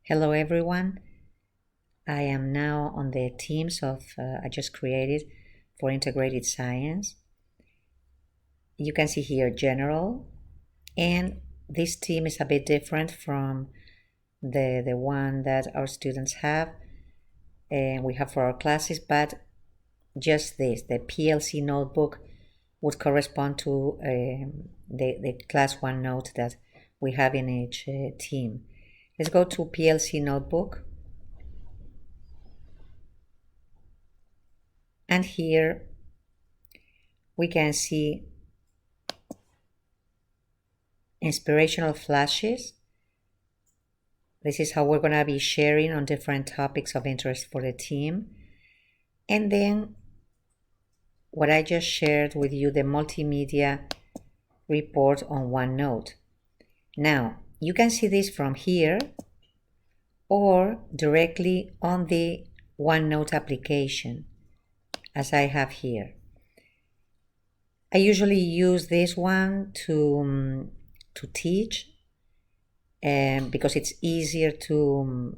Hello everyone, I am now on the teams I just created for integrated science. You can see here general, and this team is a bit different from the one that our students have and we have for our classes, but just this, the PLC notebook would correspond to the class OneNote that we have in each team. Let's go to PLC notebook. And here we can see inspirational flashes. This is how we're going to be sharing on different topics of interest for the team. And then what I just shared with you, the multimedia report on OneNote. Now, you can see this from here or directly on the OneNote application, as I have here. I usually use this one to teach, because it's easier to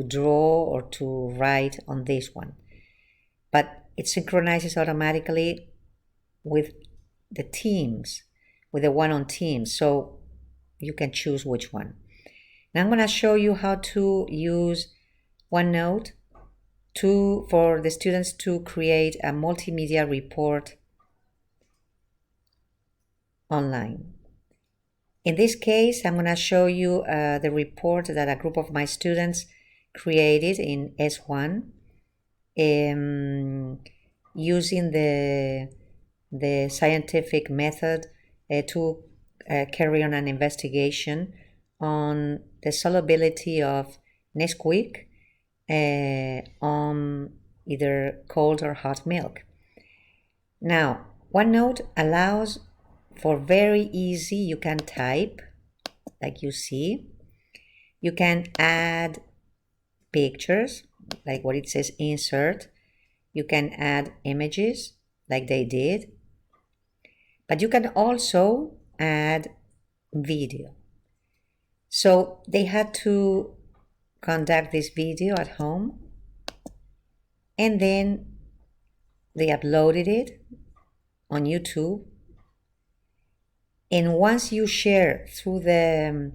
draw or to write on this one. But it synchronizes automatically with the teams, with the one on Teams, so you can choose which one. Now I'm going to show you how to use OneNote for the students to create a multimedia report online. In this case, I'm going to show you the report that a group of my students created in S1 using the scientific method to carry on an investigation on the solubility of Nesquik on either cold or hot milk. Now, OneNote allows for very easy, you can type like you see. You can add pictures like what it says insert. You can add images like they did. But you can also add video. So they had to conduct this video at home and then they uploaded it on YouTube. And once you share through the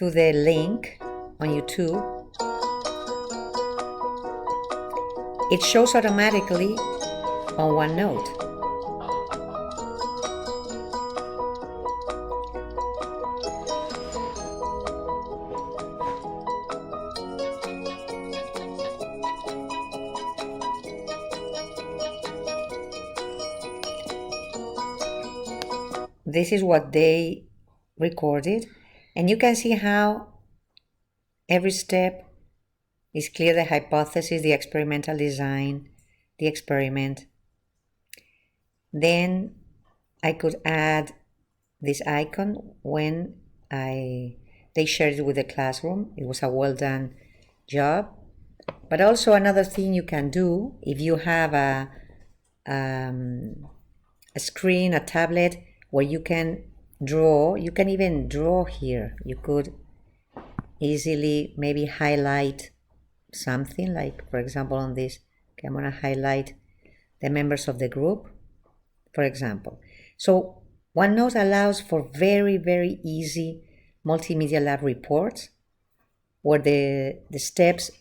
link on YouTube, it shows automatically on OneNote. This is what they recorded, and you can see how every step is clear: the hypothesis, the experimental design, the experiment. Then I could add this icon when they shared it with the classroom. It was a well done job. But also another thing you can do, if you have a screen, a tablet, where you can draw, you can even draw here. You could easily maybe highlight something, like for example on this, okay, I'm going to highlight the members of the group, for example. So OneNote allows for very, very easy multimedia lab reports where the steps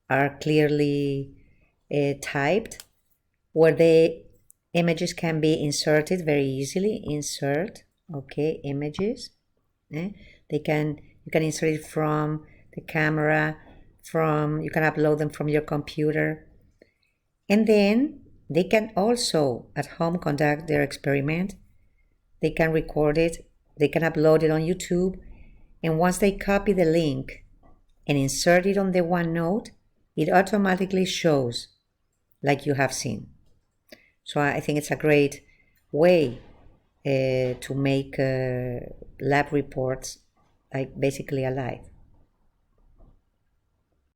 are clearly typed, where the images can be inserted very easily. Insert, okay, images. You can insert it from the camera, you can upload them from your computer. And then they can also at home conduct their experiment. They can record it, they can upload it on YouTube, and once they copy the link and insert it on the OneNote, it automatically shows like you have seen. So I think it's a great way to make lab reports like basically alive.